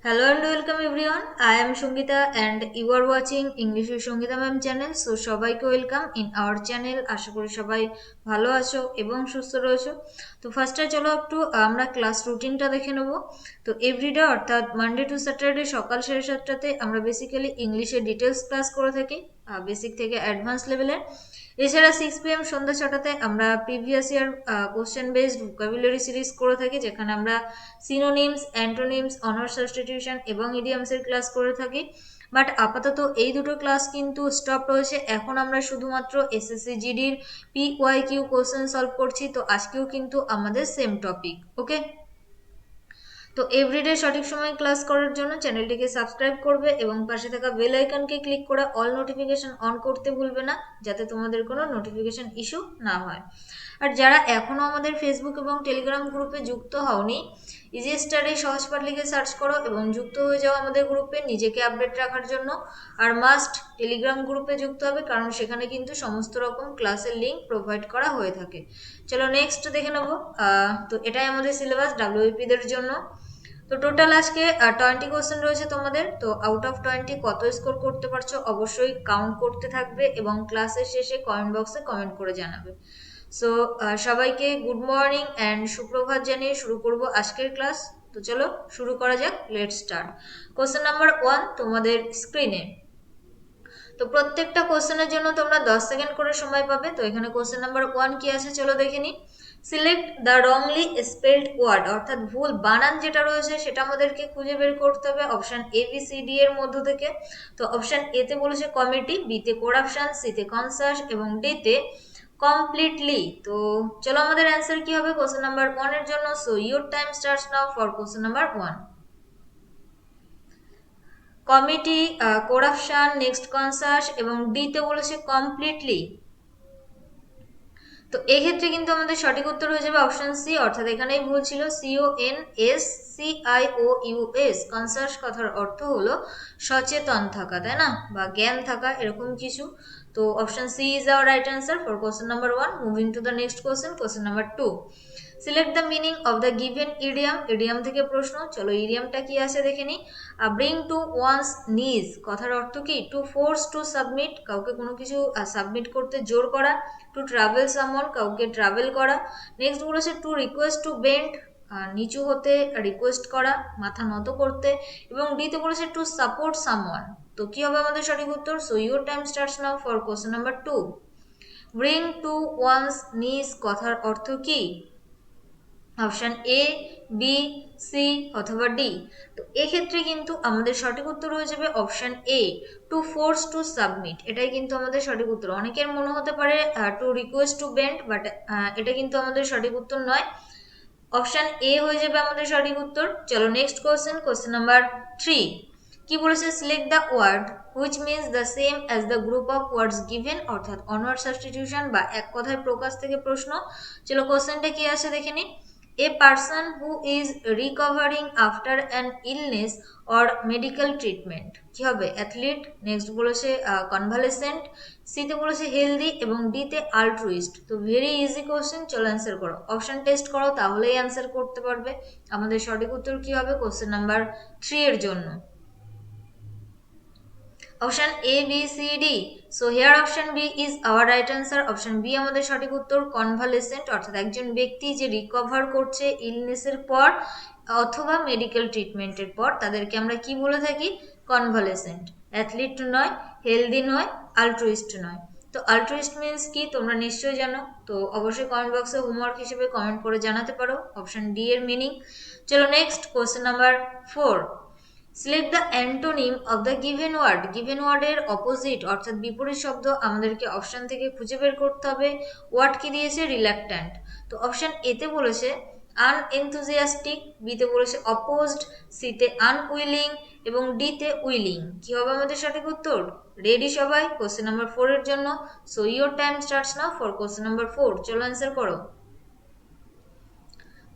Hello and welcome everyone. I am Shongita and you are watching English with Shongita Ma'am channel. So সবাইকে welcome in our channel. আশা করি সবাই ভালো আছো এবং সুস্থ রয়েছো। তো ফার্স্টে চলো একটু আমরা ক্লাস রুটিনটা দেখে নেব। তো এভরিডে অর্থাৎ মানডে টু স্যাটারডে সকাল 7:30টাতে আমরা বেসিক্যালি ইংলিশের ডিটেলস ক্লাস করে থাকি, বেসিক থেকে অ্যাডভান্স লেভেলের। এছাড়া 6 PM সন্ধ্যা 6টাতে আমরা previous year question based vocabulary series করে থাকি, যেখানে আমরা সিনোনিমস, অ্যান্টোনিমস, অনার সাবস্টিটিউশন এবং ইডিয়ামসের ক্লাস করে থাকি। বাট আপাতত এই দুটো ক্লাস কিন্তু স্টপ রয়েছে। এখন আমরা শুধুমাত্র এসএসসি জিডির PYQ কোশ্চেন সলভ করছি। তো আজকেও কিন্তু আমাদের সেম টপিক, ওকে। তো এভরিডে সঠিক সময়ে ক্লাস করার জন্য চ্যানেলটিকে সাবস্ক্রাইব করবে এবং পাশে থাকা বেল আইকনকে ক্লিক করে অল নোটিফিকেশন অন করতে ভুলবে না, যাতে তোমাদের কোনো নোটিফিকেশন ইস্যু না হয়। আর যারা এখনও আমাদের ফেসবুক এবং টেলিগ্রাম গ্রুপে যুক্ত হওনি, ইজি স্টাডি সহজপাঠ লিখে সার্চ করো এবং যুক্ত হয়ে যাও আমাদের গ্রুপে নিজেকে আপডেট রাখার জন্য। আর মাস্ট টেলিগ্রাম গ্রুপে যুক্ত হবে, কারণ সেখানে কিন্তু সমস্ত রকম ক্লাসের লিঙ্ক প্রোভাইড করা হয়ে থাকে। চলো নেক্সট দেখে নেবো। তো এটাই আমাদের সিলেবাস WAP-দের জন্য। তো টোটাল আজকে 20 কোশ্চেন রয়েছে তোমাদের। তো আউট অফ 20 কত স্কোর করতে পারছো অবশ্যই কাউন্ট করতে থাকবে এবং ক্লাসের শেষে কমেন্ট বক্সে কমেন্ট করে জানাবে। সো সবাইকে গুড মর্নিং অ্যান্ড সুপ্রভাত জানিয়ে শুরু করব আজকের ক্লাস। তো চলো শুরু করা যাক, লেটস স্টার্ট। কোশ্চেন নাম্বার 1 তোমাদের স্ক্রিনে। তো প্রত্যেকটা কোশ্চেনের জন্য তোমরা 10 সেকেন্ড করে সময় পাবে। তো এখানে কোশ্চেন নাম্বার 1 কি আছে চলো দেখে নিই। Select the wrongly spelled word, অর্থাৎ ভুল বানান যেটা রয়েছে সেটা আমাদেরকে খুঁজে বের করতে হবে অপশন ABCD এর মধ্য থেকে। তো অপশন এতে বলেছে কমিটি, বিতে করাপশন, সিতে কনসাস এবং ডিতে কমপ্লিটলি। তো চলো আমাদের অ্যান্সার কি হবে কোশ্চেন নাম্বার 1 এর জন্য। So your time starts now for question number 1। Committee, corruption, next conscious এবং ডিতে বলেছে কমপ্লিটলি। তো এক্ষেত্রে কিন্তু আমাদের সঠিক উত্তর হয়ে যাবে অপশন সি, অর্থাৎ এখানেই ভুল ছিল। CONSCIOUS, কনসাস কথার অর্থ হলো সচেতন থাকা, তাই না, বা জ্ঞান থাকা, এরকম কিছু। তো option C is our right answer for question number 1। Moving to the next question, question number 2। Select the meaning of the given idiom. Idiom থেকে প্রশ্ন। চলো ইডিয়ামটা কি আছে দেখে নিই। ব্রিং টু ওয়ান্স নিজ কথার অর্থ কি? টু ফোর্স টু সাবমিট, কাউকে কোনো কিছু সাবমিট করতে জোর করা। টু ট্রাভেল সামওয়ান, কাউকে ট্রাভেল করা। নেক্সট বলেছে টু রিকোয়েস্ট টু বেন্ড, নিচু হতে রিকোয়েস্ট করা, মাথা নত করতে। এবং ডিতে বলেছে টু সাপোর্ট সামওয়ান। তো কি হবে আমাদের সঠিক উত্তর? So your time starts now for question number 2। Bring to one's knees কথার অর্থ কি? অপশন A, B, C অথবা D। তো এক্ষেত্রে কিন্তু আমাদের সঠিক উত্তর হয়ে যাবে option A, to force to submit. এটাই কিন্তু আমাদের সঠিক উত্তর। অনেকের মনে হতে পারে to request to bend, but এটা কিন্তু আমাদের সঠিক উত্তর নয়। অপশন A হয়ে যাবে আমাদের সঠিক উত্তর। চলো নেক্সট কোশ্চেন, কোশ্চেন নাম্বার 3। কি বলেছে? Select the word which means the same as the group of words given, অর্থাৎ অনওয়ার্ড সাবস্টিটিউশন বা এক কথায় প্রকাশ থেকে প্রশ্ন। চলো কোশ্চেনটা কি আছে দেখে নিই। A person who is recovering after an illness or medical treatment, কি হবে? অ্যাথলিট। নেক্সট বলেছে কনভালেসেন্ট, সিতে বলেছে হেলদি এবং ডিতে আল্ট্রুইস্ট। তো ভেরি ইজি কোশ্চেন, চলো অ্যান্সার করো। অপশন টেস্ট করো, তাহলেই অ্যান্সার করতে পারবে। আমাদের সঠিক উত্তর কি হবে কোশ্চেন নাম্বার 3 এর জন্য? Option ABCD। So here option B is our right answer. Option B আমাদের সঠিক উত্তর। কনভালেসেন্ট অর্থাৎ একজন ব্যক্তি যে রিকভার করছে ইলনেসের পর অথবা মেডিকেল ট্রিটমেন্টের পর, তাদেরকে আমরা কি বলে থাকি? কনভালেসেন্ট। অ্যাথলিট নয়, হেলদি নয়, আল্ট্রুইস্ট নয়। তো আল্ট্রুইস্ট মিনস কি তোমরা নিশ্চয়ই জানো। তো অবশ্যই কমেন্ট বক্সে হোমওয়ার্ক হিসেবে কমেন্ট করে জানাতে পারো অপশন ডি এর মিনিং। চলো next question number 4। Select the antonym of the given word. Given ওয়ার্ডের অপোজিট অর্থাৎ বিপরীত শব্দ আমাদেরকে অপশন থেকে খুঁজে বের করতে হবে। ওয়ার্ড কি দিয়েছে? রিল্যাক্ট্যান্ট। তো অপশন এতে বলেছে আনএনথুজিয়াস্টিক, বিতে বলেছে অপোজড, সিতে আনউইলিং এবং ডিতে উইলিং। কি হবে আমাদের সঠিক উত্তর? রেডি সবাই কোশ্চেন নাম্বার 4 এর জন্য? So your time starts now for question number 4। চলো অ্যান্সার করো।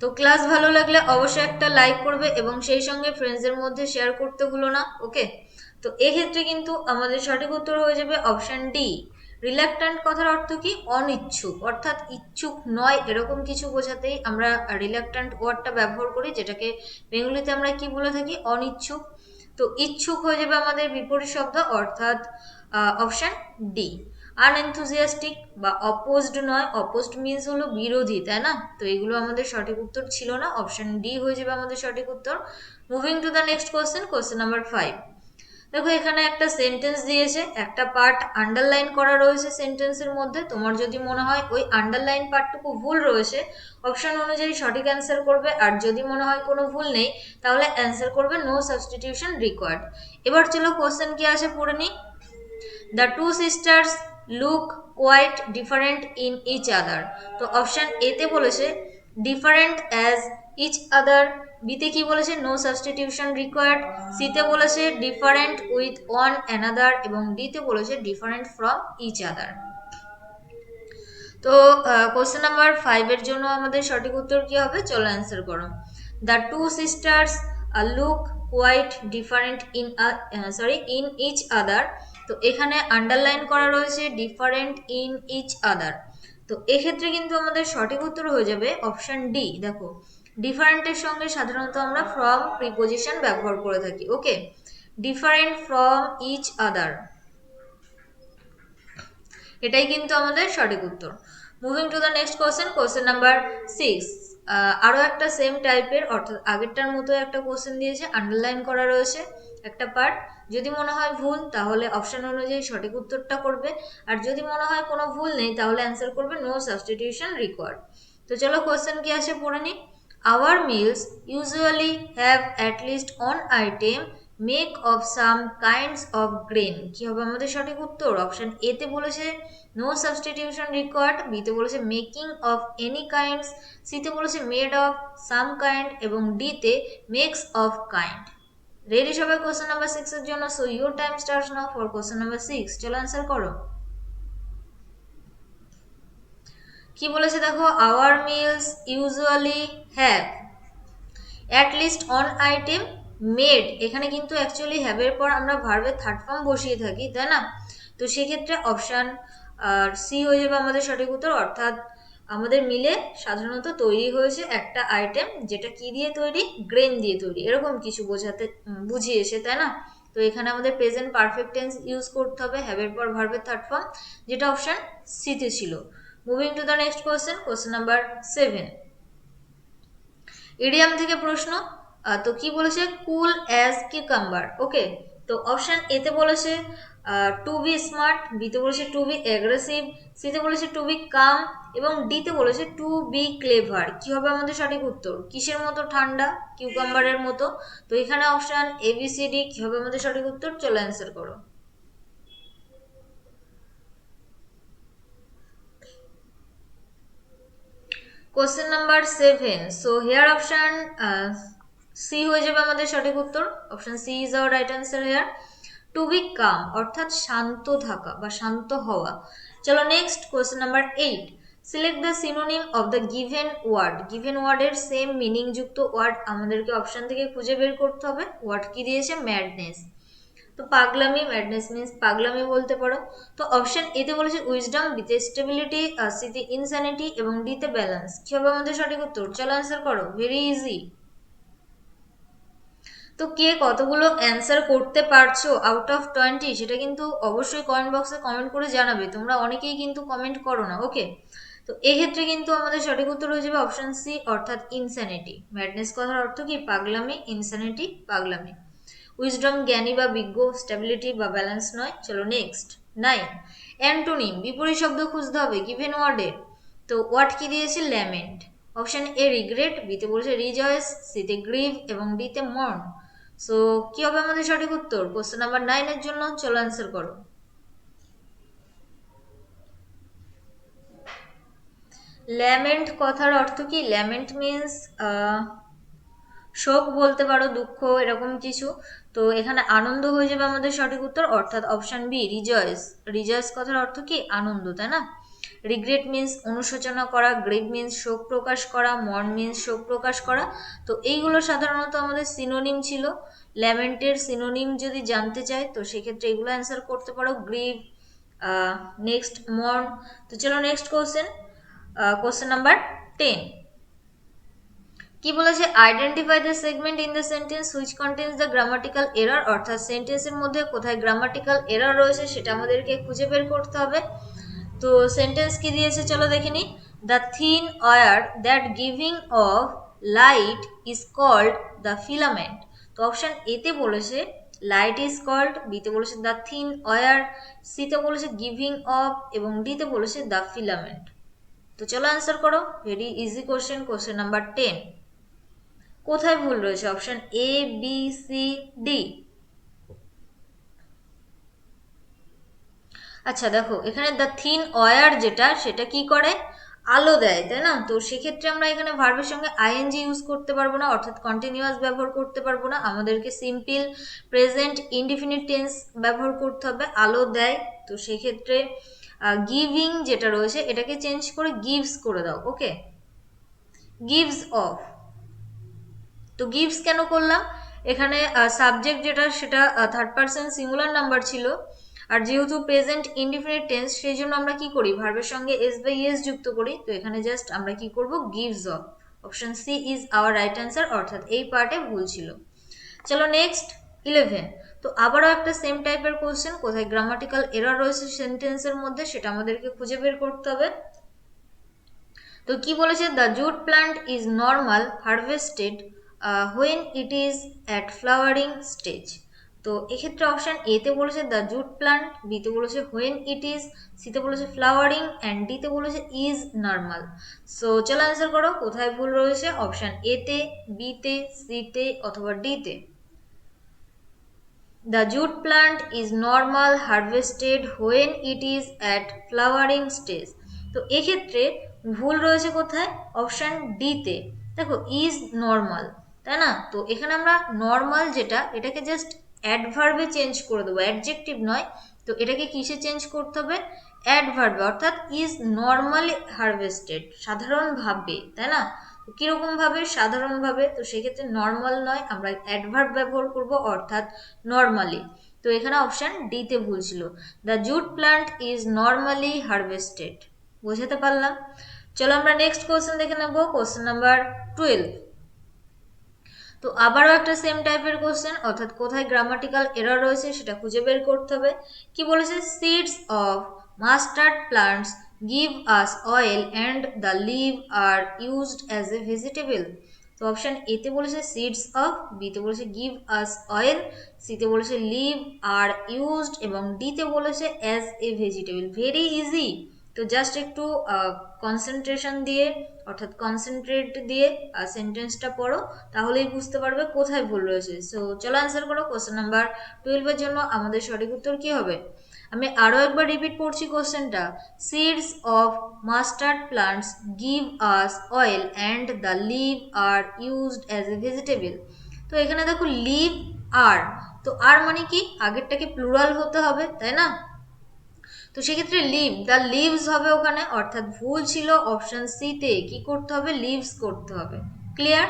তো ক্লাস ভালো লাগলে অবশ্যই একটা লাইক করবে এবং সেই সঙ্গে ফ্রেন্ডসদের মধ্যে শেয়ার করতে ভুলো না, ওকে। তো এক্ষেত্রে কিন্তু আমাদের সঠিক উত্তর হয়ে যাবে অপশন ডি, রিল্যাক্ট্যান্ট কথার অর্থ কি? অনিচ্ছুক, অর্থাৎ ইচ্ছুক নয় এরকম কিছু বোঝাতেই আমরা রিল্যাক্ট্যান্ট ওয়ার্ডটা ব্যবহার করি, যেটাকে বেঙ্গলিতে আমরা কি বলে থাকি? অনিচ্ছুক। তো ইচ্ছুক হয়ে যাবে আমাদের বিপরীত শব্দ, অর্থাৎ অপশন ডি। আনএনথুজিয়াস্টিক বা অপোজড নয়, অপোজড মিনস হলো বিরোধী, তাই না? তো এগুলো আমাদের সঠিক উত্তর ছিল না, অপশন ডি হয়ে যাবে আমাদের সঠিক উত্তর। Moving to the next question, question number 5। দেখো এখানে একটা সেন্টেন্স দিয়েছে, একটা পার্ট আন্ডারলাইন করা রয়েছে সেন্টেন্সের মধ্যে। তোমার যদি মনে হয় ওই আন্ডারলাইন পার্টটুকু ভুল রয়েছে, অপশন অনুযায়ী সঠিক অ্যান্সার করবে, আর যদি মনে হয় কোনো ভুল নেই তাহলে অ্যান্সার করবে নো সাবস্টিটিউশন রিকোয়ার্ড। এবার চলো কোশ্চেন কি আছে পড়ে নিই। The two sisters look quite different in each other. তো অপশন এতে বলেছে ডিফারেন্ট অ্যাজ ইচ আদার, বিতে কি বলেছে? নো সাবস্টিটিউশন রিকোয়ার্ড, সিতে বলেছে ডিফারেন্ট উইথ ওয়ান অ্যানাদার, এবং ডিতে বলেছে ডিফারেন্ট ফ্রম ইচ আদার। তো কোশ্চেন নাম্বার 5 এর জন্য আমাদের সঠিক উত্তর কি হবে? চলো অ্যান্সার করো। The two sisters look quite different in each other. তো এখানে আন্ডারলাইন করা রয়েছে ডিফারেন্ট ইন ইচ আদার। তো এক্ষেত্রে কিন্তু আমাদের সঠিক উত্তর হয়ে যাবে অপশন ডি। দেখো ডিফারেন্টের সঙ্গে সাধারণত আমরা ফ্রম প্রিপোজিশন ব্যবহার করে থাকি। ওকে, ডিফারেন্ট ফ্রম ইচ আদার, এটাই কিন্তু আমাদের সঠিক উত্তর। Moving to the next question, question number 6। আরও একটা সেম টাইপের, অর্থাৎ আগেরটার মতো একটা কোশ্চেন দিয়েছে, আন্ডারলাইন করা রয়েছে একটা পার্ট। যদি মনে হয় ভুল তাহলে অপশন অনুযায়ী সঠিক উত্তরটা করবে, আর যদি মনে হয় কোনো ভুল নেই তাহলে অ্যান্সার করবে নো সাবস্টিটিউশন রিকোয়ার্ড। তো চলো কোশ্চেন কি আছে পড়ে নিই। Our meals usually have at least one item make of some kinds of grain. কি হবে আমাদের সঠিক উত্তর? অপশন এতে বলেছে নো সাবস্টিটিউশন রিকোয়ার্ড, বিতে বলেছে মেকিং অফ এনি কাইন্ডস, সিতে বলেছে মেড অফ সাম কাইন্ড, এবং ডিতে মেক্স অফ কাইন্ড। রেডি সবাই কোশ্চেন নাম্বার 6 এর জন্য? So your time starts now for question number 6। চলো অ্যান্সার করো। কি বলেছে দেখো, our meals usually have at least one item made. এখানে কিন্তু অ্যাকচুয়ালি হ্যাভের পর আমরা ভার্বের থার্ড ফর্ম বসিয়ে থাকি, তাই না? তো সেক্ষেত্রে অপশান সি হয়ে যাবে আমাদের সঠিক উত্তর, অর্থাৎ আমাদের মিলে সাধারণত তৈরি হয়েছে একটা আইটেম, যেটা কি দিয়ে তৈরি? গ্রেন দিয়ে তৈরি, এরকম কিছু বুঝিয়েছে, তাই না? তো এখানে আমাদের প্রেজেন্ট পারফেক্ট টেন্স ইউজ করতে হবে হ্যাভের পর ভার্বের থার্ড ফর্ম, যেটা অপশান সিতে ছিল। Moving to the next question, question number 7। Idiom থেকে প্রশ্ন। তো কি বলেছে? কুল অ্যাজ কিউকাম্বার। ওকে, তো অপশন এতে বলেছে টু বি স্মার্ট, বিতে বলেছে টু বি অ্যাগ্রেসিভ, সিতে বলেছে টু বি কাম, এবং ডিতে বলেছে টু বি ক্লেভার। কি হবে আমাদের সঠিক উত্তর? কিসের মতো? ঠান্ডা, কিউকাম্বারের মতো। তো এখানে অপশন এবিসিডি। কি হবে আমাদের সঠিক উত্তর? চলো অ্যান্সার করো। Question number 7। So here option C হয়ে যাবে আমাদের সঠিক উত্তর, option C is our right answer here. To be calm অর্থাৎ শান্ত থাকা বা শান্ত হওয়া। চলো next question number 8। Select the synonym of the given word. Given ওয়ার্ডের সেম মিনিং যুক্ত ওয়ার্ড আমাদেরকে অপশন থেকে খুঁজে বের করতে হবে। ওয়ার্ড কি দিয়েছে? ম্যাডনেস। তো পাগলামি, ম্যাডনেস মিন্স পাগলামি বলতে পারো। তো অপশন এতে বলেছে উইজডম, বিতে স্টেবিলিটি, সিতে ইনস্যানিটি, এবং ডিতে ব্যালেন্স। কি হবে আমাদের সঠিক উত্তর? চলো অ্যান্সার করো, ভেরি ইজি। তো কে কতগুলো অ্যান্সার করতে পারছো আউট অফ 20 সেটা কিন্তু অবশ্যই কমেন্ট বক্সে কমেন্ট করে জানাবে। তোমরা অনেকেই কিন্তু কমেন্ট করো না। ওকে, তো এক্ষেত্রে কিন্তু আমাদের সঠিক উত্তর হয়ে যাবে অপশন সি, অর্থাৎ ইনস্যানিটি। ম্যাডনেস কথার অর্থ কি? পাগলামি, ইনস্যানিটি পাগলামি। উইজডম জ্ঞানী বা বিজ্ঞ, স্টেবিলিটি বা ব্যালেন্স নয়। চলো নেক্সট 9। অ্যান্টোনিম বিপরীত শব্দ খুঁজতে হবে গিভেন ওয়ার্ডের। তো ওয়ার্ড কি দিয়েছে? ল্যামেন্ট। অপশন এ রিগ্রেট, বিতে বলেছে রিজয়েস, সিতে গ্রিভ, এবং ডিতে মর্ন। সো কি হবে আমাদের সঠিক উত্তর কোশ্চেন নাম্বার 9 এর জন্য? চলো অ্যান্সার করো। ল্যামেন্ট কথার অর্থ কি? ল্যামেন্ট মিন্স শোক বলতে পারো, দুঃখ, এরকম কিছু। তো এখানে আনন্দ হয়ে যাবে আমাদের সঠিক উত্তর, অর্থাৎ অপশন বি রিজয়েস। রিজয়েস কথার অর্থ কি? আনন্দ, তাই না? রিগ্রেট মিন্স অনুশোচনা করা, গ্রিভ মিন্স শোক প্রকাশ করা, মর্ন মিন্স শোক প্রকাশ করা। তো এইগুলো সাধারণত আমাদের সিনোনিম ছিল। ল্যামেন্টের সিনোনিম যদি জানতে চাই তো সেক্ষেত্রে এগুলো অ্যান্সার করতে পারো, গ্রিভ, নেক্সট মর্ন। তো চলো নেক্সট কোশ্চেন নাম্বার 10। কি বলেছে, identify the segment in the sentence which contains the grammatical error, অর্থাৎ সেন্টেন্সের মধ্যে কোথায় গ্রামাটিক্যাল এরর রয়েছে সেটা আমাদেরকে খুঁজে বের করতে হবে। তো সেন্টেন্স কি দিয়েছে চলো দেখে নি। The thin wire that giving off light is called the filament. তো অপশন এতে বলেছে লাইট ইজ কল্ড, বিতে বলেছে দ্য থিন ওয়্যার, সিতে বলেছে গিভিং অফ এবং ডিতে বলেছে দ্য ফিলামেন্ট। তো চলো অ্যান্সার করো, ভেরি ইজি কোশ্চেন নাম্বার 10। কোথায় ভুল রয়েছে, option A, B, C, D. আচ্ছা দেখো, এখানে দ্য থিন ওয়্যার যেটা সেটা কি করে, আলো দেয়, তাই না? তো সেক্ষেত্রে আমরা এখানে ভার্বের সঙ্গে আইএনজি ইউজ করতে পারবো না, অর্থাৎ কন্টিনিউয়াস ব্যবহার করতে পারবো না, আমাদেরকে সিম্পল প্রেজেন্ট ইনডিফিনিট টেন্স ব্যবহার করতে হবে, আলো দেয়। তো সেক্ষেত্রে গিভিং যেটা রয়েছে এটাকে চেঞ্জ করে গিভস করে দাও। ওকে, গিভস অফ। তো গিভস কেন করলাম, এখানে সাবজেক্ট যেটা সেটা থার্ড পারসন সিঙ্গুলার নাম্বার ছিল, আর যেহেতু প্রেজেন্ট ইনডিফিনিট টেন্স সেই জন্য আমরা কি করি, ভার্বের সঙ্গে এস বাই এস যুক্ত করি। তো এখানে জাস্ট আমরা কি করব, gives off. Option C is our right answer, অর্থাৎ এই পার্টে ভুল ছিল। চলো নেক্সট 11। তো আবারও একটা সেম টাইপের কোশ্চেন, কোথায় গ্রামাটিক্যাল এরর রয়েছে সেন্টেন্সের মধ্যে সেটা আমাদেরকে খুঁজে বের করতে হবে। তো কি বলেছে, the jute plant is normal harvested when it is at flowering stage. তো এক্ষেত্রে অপশন এতে বলেছে দ্য জুট প্লান্ট, বিতে বলেছে হোয়েন ইট ইজ, সিতে বলেছে ফ্লাওয়ারিং অ্যান্ড ডিতে বলেছে ইজ নর্মাল। সো চলো অ্যান্সার করো, কোথায় ভুল রয়েছে, অপশন এতে, বিতে, সিতে অথবা ডিতে। The jute plant is normal harvested when it is at flowering stage. তো এক্ষেত্রে ভুল রয়েছে কোথায়, অপশন ডিতে। দেখো ইজ নর্মাল, তাই না? তো এখানে আমরা নর্মাল যেটা এটাকে জাস্ট অ্যাডভার্বে চেঞ্জ করে দেবো, অ্যাডজেক্টিভ নয়। তো এটাকে কিসে চেঞ্জ করতে হবে, অ্যাডভার্বে, অর্থাৎ ইজ নর্মালি হারভেস্টেড, সাধারণভাবে, তাই না? কিরকম ভাবে, সাধারণভাবে। তো সেক্ষেত্রে নর্মাল নয়, আমরা অ্যাডভার্ব ব্যবহার করব, অর্থাৎ নর্মালি। তো এখানে অপশন ডিতে ভুল ছিল, the jute plant is normally harvested. বোঝাতে পারলাম? চলো আমরা নেক্সট কোশ্চেন দেখে নেব, কোশ্চেন নাম্বার 12। তো আবারও একটা সেম টাইপের কোশ্চেন, অর্থাৎ কোথায় গ্রামাটিক্যাল এরর রয়েছে সেটা খুঁজে বের করতে হবে। কি বলেছে, seeds of mustard plants give us oil and the leaf are used as a vegetable। তো অপশন এতে বলেছে সিডস অফ, বিতে বলেছে গিভ আস অয়েল, সিতে বলেছে লিভ আর ইউজড এবং ডিতে বলেছে as a vegetable. Very easy. তো জাস্ট একটু কনসেন্ট্রেশন দিয়ে, অর্থাৎ কনসেন্ট্রেট দিয়ে সেন্টেন্সটা পড়ো, তাহলেই বুঝতে পারবে কোথায় ভুল রয়েছে। সো চলো অ্যান্সার করো, কোশ্চেন নাম্বার 12 এর জন্য আমাদের সঠিক উত্তর কি হবে। আমি আরও একবার রিপিট করছি কোশ্চেনটা, seeds of mustard plants give us oil and the leave are used as a vegetable. তো এখানে দেখো লিভ আর, তো আর মানে কি, আগেরটাকে প্লুরাল হতে হবে, তাই না? তো সেক্ষেত্রে লিভ, দ্য লিভস হবে ওখানে, অর্থাৎ ভুল ছিল অপশন সিতে, কি করতে হবে, লিভস করতে হবে। ক্লিয়ার?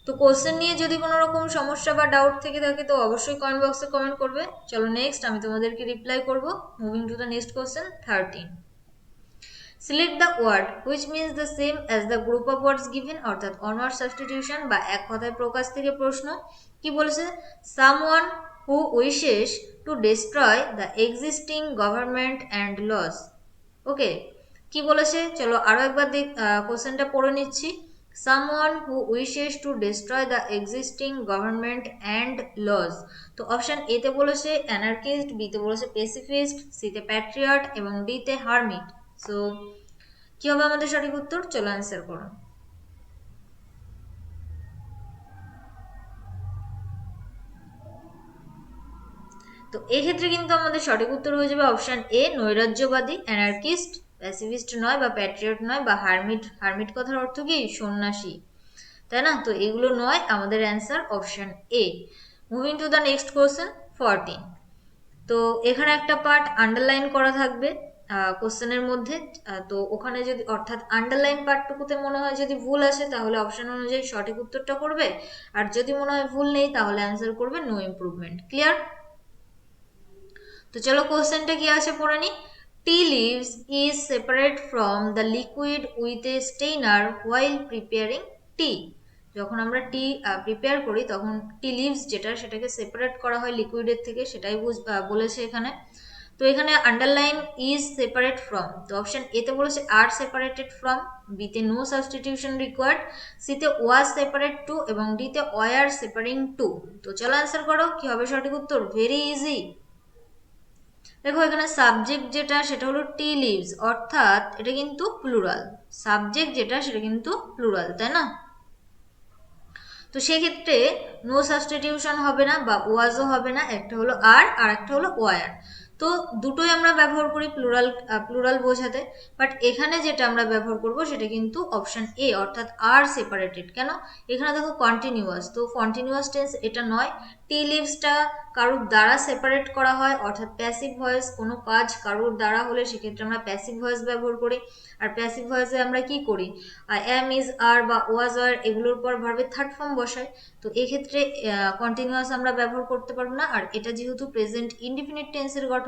তো কোশ্চেন নিয়ে যদি কোনো রকম সমস্যা বা ডাউট থেকে থাকে তো অবশ্যই কমেন্ট বক্সে কমেন্ট করবে। চলো নেক্সট আমি তোমাদেরকে রিপ্লাই করব। Moving to the next question 13। Select the word which means the same as the group of words given, অর্থাৎ অনওয়ার্ড সাবস্টিটিউশন বা এক কথায় প্রকাশ থেকে প্রশ্ন। কি বলেছে, someone who wishes to destroy the existing government and laws. Okay, কি বলেছে চলো আরও একবার কোশ্চেনটা পড়ে নিচ্ছি। Someone who wishes to destroy the existing government and laws. তো অপশন এতে বলেছে অ্যানার্কিস্ট, বিতে বলেছে পেসিফিস্ট, সিতে প্যাট্রিয়ট এবং ডিতে হারমিট। সো কি হবে আমাদের সঠিক উত্তর, চলো অ্যান্সার করো। তো এক্ষেত্রে কিন্তু আমাদের সঠিক উত্তর হয়ে যাবে অপশন এ, নৈরাজ্যবাদী, অ্যানার্কিস্ট, প্যাসিফিস্ট নয় বা প্যাট্রিয়ট নয় বা হারমিট। হারমিট কথার অর্থ কি, সন্ন্যাসী, তাই না? তো এগুলো নয়, আমাদের answer option A. Moving to the next question 14। তো এখানে একটা পার্ট আন্ডারলাইন করা থাকবে কোশ্চেনের মধ্যে। তো ওখানে যদি, অর্থাৎ আন্ডারলাইন পার্টটুকুতে মনে হয় যদি ভুল আসে তাহলে অপশন অনুযায়ী সঠিক উত্তরটা করবে, আর যদি মনে হয় ভুল নেই তাহলে অ্যান্সার করবে নো ইমপ্রুভমেন্ট। ক্লিয়ার? তো চলো কোশ্চেনটা কি আছে পড়ে নি। tea leaves is separate from the liquid with a strainer while preparing tea. যখন আমরা টি প্রিপেয়ার করি তখন টি লিভস যেটা সেটাকে সেপারেট করা হয় লিকুইডের থেকে, সেটাই বলেছে এখানে। তো এখানে আন্ডারলাইন ইজ সেপারেট ফ্রম, তো অপশন এতে বলেছে আর সেপারেটেড ফ্রম, বিতে নো সাবস্টিটিউশন রিকোয়ার্ড, সিতে ওয়াজ সেপারেট টু এবং ডিতে ওয়ার সেপারিং টু। তো চলো অ্যান্সার করো, কি হবে সঠিক উত্তর? Very easy. দেখো এখানে সাবজেক্ট যেটা সেটা হলো টি লিভস, অর্থাৎ এটা কিন্তু প্লুরাল। সাবজেক্ট যেটা সেটা কিন্তু প্লুরাল, তাই না? তো সেক্ষেত্রে নো সাবস্টিটিউশন হবে না বা ওয়াজও হবে না, একটা হলো আর একটা হলো ওয়ার। তো দুটোই আমরা ব্যবহার করি প্লুরাল বোঝাতে, বাট এখানে যেটা আমরা ব্যবহার করব সেটা কিন্তু অপশন এ, অর্থাৎ আর সেপারেটেড। কেন? এখানে দেখো কন্টিনিউয়াস, তো কন্টিনিউয়াস টেন্স এটা নয়। টি লিভসটা কারোর দ্বারা সেপারেট করা হয়, অর্থাৎ প্যাসিভ ভয়েস, কোনো কাজ কারোর দ্বারা হলে সেক্ষেত্রে আমরা প্যাসিভ ভয়েস ব্যবহার করি। আর প্যাসিভ ভয়েসে আমরা কি করি? এম ইজ আর বা ওয়াজ আর এগুলোর পর ভার্বের থার্ড ফর্ম বসাই। তো এক্ষেত্রে কন্টিনিউয়াস আমরা ব্যবহার করতে পারবো না। আর এটা যেহেতু প্রেজেন্ট ইনডিফিনিট টেন্সের গঠন,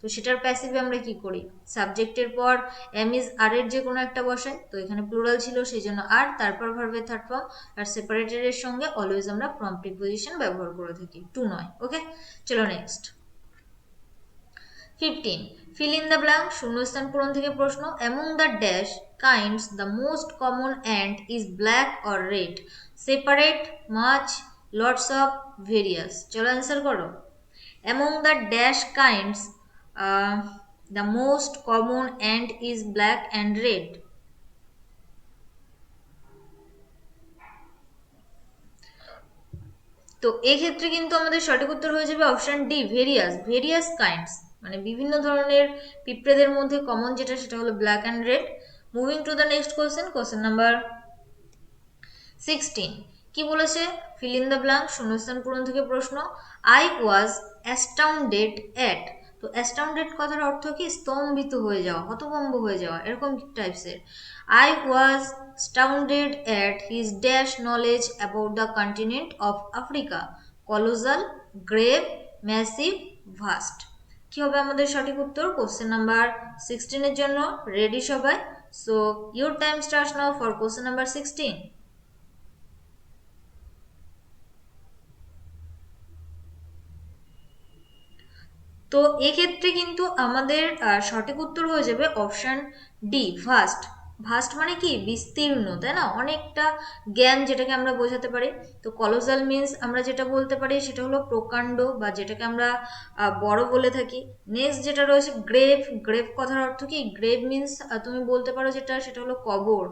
তো সেটার প্যাসিভে আমরা কি করি? সাবজেক্টের পর এম ইজ আর এর যে কোনো একটা বসাই। তো এখানে প্লুরাল ছিল সেই জন্য আর, তারপর ভার্বের থার্ড ফর্ম, আর সেপারেটেডের সঙ্গে অলওয়েজ আমরা ফ্রম প্রিপোজিশন ব্যবহার করে থাকি, টু নয়। ওকে, চলো next. 15. Fill in the blank, শূন্যস্থান পূরণ থেকে প্রশ্ন। Among the dash kinds the most common ant is black or red? Separate, much, lots of, various. চলো অ্যান্সার করো। Among the dash kinds the most common ant is black and red. তো এক্ষেত্রে কিন্তু আমাদের সঠিক উত্তর হয়ে যাবে option D, various. Various kinds মানে বিভিন্ন ধরনের পিঁপড়েদের মধ্যে কমন যেটা সেটা হলো black and red. Moving to the next question, question number 16। কি বলেছে? ফিল ইন দ্য ব্ল্যাঙ্ক, শূন্যস্থান পূরণ থেকে প্রশ্ন। আই ওয়াজ অ্যাস্টাউন্ডেড অ্যাট, তো অ্যাস্টাউন্ডেড কথার অর্থ কি? স্তম্ভিত হয়ে যাওয়া, হতভম্ব হয়ে যাওয়া, এরকম টাইপসের। I was astounded at his dash knowledge about the continent of Africa. Colossal, grave, massive, vast. কি হবে আমাদের সঠিক উত্তর? কোশ্চেন নাম্বার 16 এর জন্য রেডি সবাই? So your time starts now for question number 16। তো এক্ষেত্রে কিন্তু আমাদের সঠিক উত্তর হয়ে যাবে অপশন ডি, ভাস্ট। ভাস্ট মানে কি? বিস্তীর্ণ, তাই না? অনেকটা জ্ঞান যেটাকে আমরা বোঝাতে পারি। তো কলোসাল মিন্স আমরা যেটা বলতে পারি সেটা হলো প্রকাণ্ড, বা যেটাকে আমরা বড় বলে থাকি। নেক্সট যেটা রয়েছে গ্রেভ, গ্রেভ কথার অর্থ কি? গ্রেভ মিন্স তুমি বলতে পারো যেটা সেটা হলো কবর।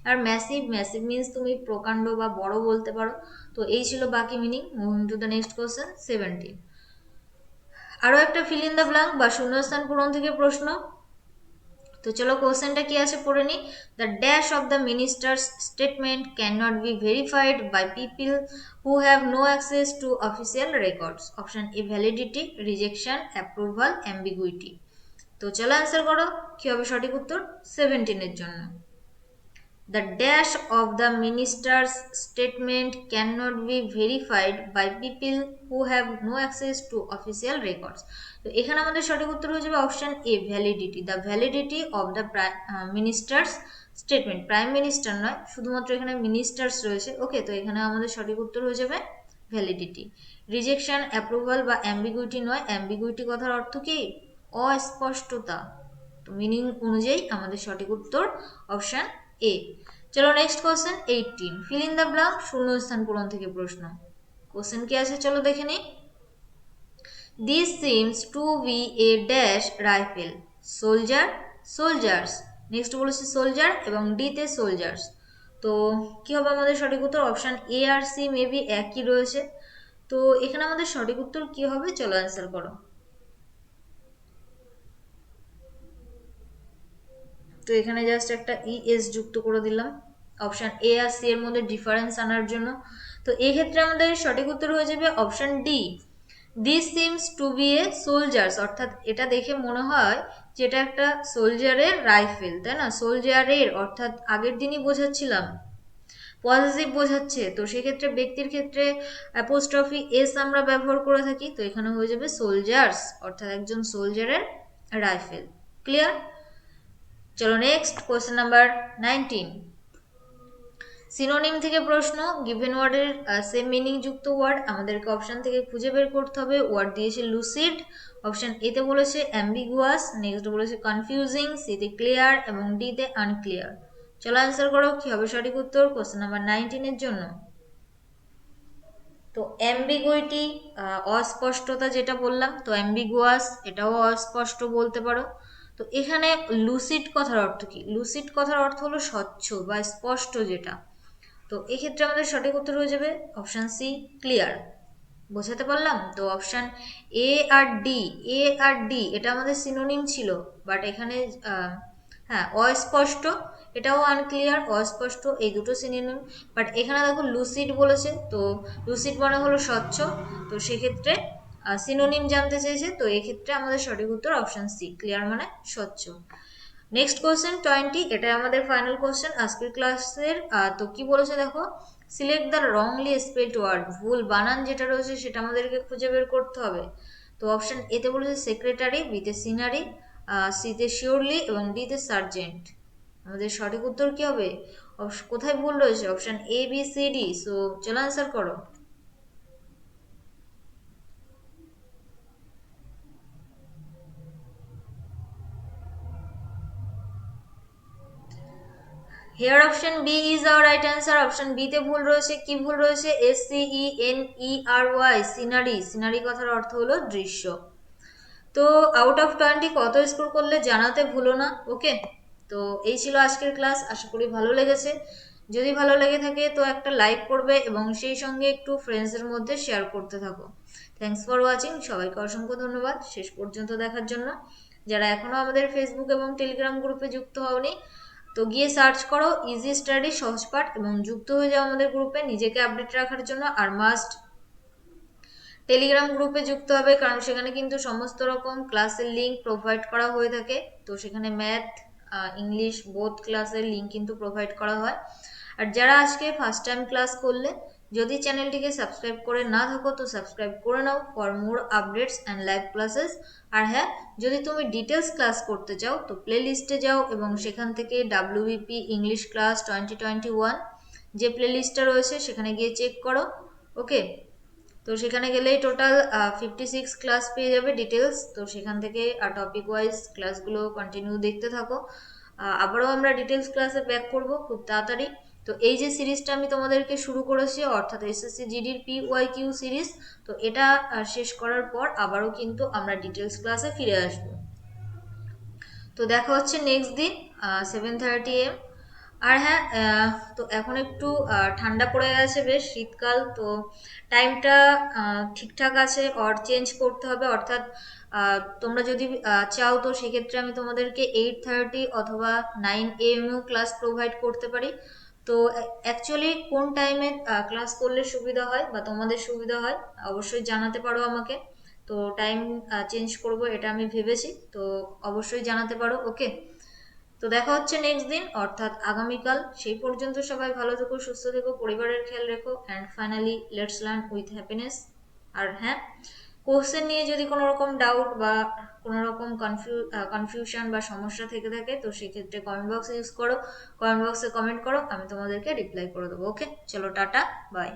আর ম্যাসিভ, ম্যাসিভ মিন্স তুমি প্রকাণ্ড বা বড় বলতে পারো। তো এই ছিল বাকি meaning. Moving to the next question 17। আরও একটা ফিল ইন দ্য ব্ল্যাঙ্ক বা শূন্যস্থান পূরণ থেকে প্রশ্ন। তো চলো কোশ্চেনটা কি আছে পড়ে নি। The dash of the minister's statement can not be verified by people who have no access to official records. Option A validity, rejection, approval, ambiguity. তো চলো অ্যান্সার করো, কি হবে সঠিক উত্তর? 17 এর জন্য। The dash of the minister's statement cannot be verified by people who have no access to official records. তো এখানে আমাদের সঠিক উত্তর হয়ে যাবে option A, validity. The validity of the minister's statement, prime minister নয়, শুধুমাত্র এখানে মিনিস্টার্স রয়েছে। ওকে, তো এখানে আমাদের সঠিক উত্তর হয়ে যাবে ভ্যালিডিটি। রিজেকশন, অ্যাপ্রুভাল বা অ্যাম্বিগুইটি নয়। অ্যাম্বিগুইটি কথার অর্থ কি? অস্পষ্টতা। তো মিনিং অনুযায়ী আমাদের সঠিক উত্তর অপশন এ। চলো next question 18। Fill in the blank, শূন্যস্থান পূরণ থেকে প্রশ্ন। কোশ্চেন কি আছে চলো দেখে নিই। This seems to be a dash rifle. Soldier, soldiers. Next বলেছে সোলজার এবং ডিতে সোলজার্স। তো কি হবে আমাদের সঠিক উত্তর? অপশন এ আর সি মেবি একই রয়েছে। তো এখানে আমাদের সঠিক উত্তর কি হবে? চলো অ্যান্সার করো। তো এখানে জাস্ট একটা ইএস যুক্ত করে দিলাম অপশন এ আর সি এর মধ্যে ডিফারেন্স আনার জন্য। তো এক্ষেত্রে আমাদের সঠিক উত্তর হয়ে যাবে option D, this seems to be a soldiers, অর্থাৎ এটা দেখে মনে হয় যেটা একটা সোলজারের রাইফেল, তাই না? সোলজারের অর্থাৎ আগের দিনই বোঝাচ্ছিলাম পজিটিভ বোঝাচ্ছে, তো সেক্ষেত্রে ব্যক্তির ক্ষেত্রে অ্যাপোস্ট্রফি এস আমরা ব্যবহার করে থাকি। তো এখানে হয়ে যাবে সোলজার্স, অর্থাৎ একজন সোলজারের রাইফেল। ক্লিয়ার? চলো নেক্সট কোয়েশ্চেন নাম্বার 19। সিনোনিম থেকে প্রশ্ন, গিভেন ওয়ার্ডের সেম মিনিং যুক্ত ওয়ার্ড আমাদেরকে অপশন থেকে খুঁজে বের করতে হবে। ওয়ার্ড দিয়েছে লুসিড, অপশন এতে বলেছে অ্যাম্বিগুয়াস, নেক্সট বলেছে কনফিউজিং, সিতে ক্লিয়ার এবং ডিতে আনক্লিয়ার। চলো অ্যান্সার করো, কি হবে সঠিক উত্তর কোশ্চেন নাম্বার 19 এর জন্য? তো অ্যাম্বিগুইটি, অস্পষ্টতা যেটা বললাম, তো অ্যাম্বিগুয়াস এটাও অস্পষ্ট বলতে পারো। তো এখানে লুসিড কথার অর্থ কি? লুসিড কথার অর্থ হলো স্বচ্ছ বা স্পষ্ট যেটা। তো এক্ষেত্রে আমাদের সঠিক উত্তর হয়ে যাবে অপশান সি, ক্লিয়ার। বোঝাতে পারলাম? তো অপশান এ আর ডি, এ আর ডি এটা আমাদের সিনোনিম ছিল, বাট এখানে হ্যাঁ অস্পষ্ট, এটাও আনক্লিয়ার, অস্পষ্ট এই দুটো সিনোনিম। বাট এখানে দেখো লুসিড বলেছে, তো লুসিড মানে হলো স্বচ্ছ, তো সেক্ষেত্রে সিনোনিম জানতে চেয়েছে, তো এক্ষেত্রে আমাদের সঠিক উত্তর অপশান সি, ক্লিয়ার মানে স্বচ্ছ। নেক্সট কোশ্চেন 20, এটা আমাদের ফাইনাল কোশ্চেন আজকের ক্লাসের। তো কি বলেছে দেখো, select the wrongly spelled word, ভুল বানান যেটা রয়েছে সেটা আমাদেরকে খুঁজে বের করতে হবে। তো অপশন এতে বলেছে সেক্রেটারি, বিতে সিনারি, সিতে শিওরলি এবং ডিতে সার্জেন্ট। আমাদের সঠিক উত্তর কি হবে? কোথায় ভুল রয়েছে? Option A B C D. So চলো অ্যান্সার করো। Here option B is our right answer. Option B তে ভুল রয়েছে। কি ভুল রয়েছে? SCENERY, সিনারি, সিনারি কথার অর্থ হলো দৃশ্য। তো আউট অফ 20 কত স্কোর করলে জানাতে ভুলো না, ওকে? তো এই ছিল আজকের ক্লাস, আশা করি ভালো লেগেছে। যদি ভালো লেগে থাকে তো একটা লাইক করবে এবং সেই সঙ্গে একটু ফ্রেন্ডসদের মধ্যে শেয়ার করতে থাকো। থ্যাংকস ফর ওয়াচিং, সবাইকে অসংখ্য ধন্যবাদ শেষ পর্যন্ত দেখার জন্য। যারা এখনও আমাদের ফেসবুক এবং টেলিগ্রাম গ্রুপে যুক্ত হওনি, তো গিয়ে সার্চ করো ইজি স্টাডি সহজপাঠ এবং যুক্ত হয়ে যাও আমাদের গ্রুপে নিজেকে আপডেট রাখার জন্য। আর মাস্ট টেলিগ্রাম গ্রুপে যুক্ত হবে, কারণ সেখানে কিন্তু সমস্ত রকম ক্লাসের লিঙ্ক প্রোভাইড করা হয়ে থাকে। তো সেখানে ম্যাথ, ইংলিশ বোথ ক্লাসের লিঙ্ক কিন্তু প্রোভাইড করা হয়। আর যারা আজকে ফার্স্ট টাইম ক্লাস করলে, যদি চ্যানেলটিকে সাবস্ক্রাইব করে না থাকো তো সাবস্ক্রাইব করে নাও for more updates and live classes. আর হ্যাঁ, যদি তুমি ডিটেলস ক্লাস করতে চাও তো প্লে লিস্টে যাও এবং সেখান থেকে WBP ইংলিশ ক্লাস 2021 যে প্লে লিস্টটা রয়েছে সেখানে গিয়ে চেক করো, ওকে? তো সেখানে গেলেই টোটাল 56 ক্লাস পেয়ে যাবে ডিটেলস। তো সেখান থেকে টপিক ওয়াইজ ক্লাসগুলো কন্টিনিউ দেখতে থাকো। আবারও আমরা ডিটেলস ক্লাসে ব্যাক করব খুব তাড়াতাড়ি। তো এই যে সিরিজটা আমি তোমাদেরকে শুরু করেছি, অর্থাৎ SSC GDর PYQ সিরিজ, তো এটা শেষ করার পর আবারও কিন্তু আমরা ডিটেলস ক্লাসে ফিরে আসব। তো দেখা হচ্ছে নেক্সট দিন 7:30 AM। আর হ্যাঁ, তো এখন একটু ঠান্ডা পড়ে গেছে, বেশ শীতকাল, তো টাইমটা ঠিকঠাক আছে অর চেঞ্জ করতে হবে, অর্থাৎ তোমরা যদি চাও তো সেক্ষেত্রে আমি তোমাদেরকে 8:30 অথবা 9 AM ক্লাস প্রোভাইড করতে পারি। তো অ্যাকচুয়ালি কোন টাইমে ক্লাস করলে সুবিধা হয় বা তোমাদের সুবিধা হয় অবশ্যই জানাতে পারো আমাকে। তো টাইম চেঞ্জ করব এটা আমি ভেবেছি, তো অবশ্যই জানাতে পারো, ওকে? তো দেখা হচ্ছে নেক্সট দিন অর্থাৎ আগামীকাল। সেই পর্যন্ত সবাই ভালো থেকো, সুস্থ থেকো, পরিবারের খেয়াল রেখো, and finally let's learn with happiness. আর হ্যাঁ, কোর্সের নিয়ে যদি কোনো রকম ডাউট বা কোনো রকম কনফিউশন বা সমস্যা থেকে থাকে তো সেক্ষেত্রে কমেন্ট বক্স ইউজ করো, কমেন্ট বক্সে কমেন্ট করো, আমি তোমাদেরকে রিপ্লাই করে দেবো, ওকে? চলো টাটা, বাই।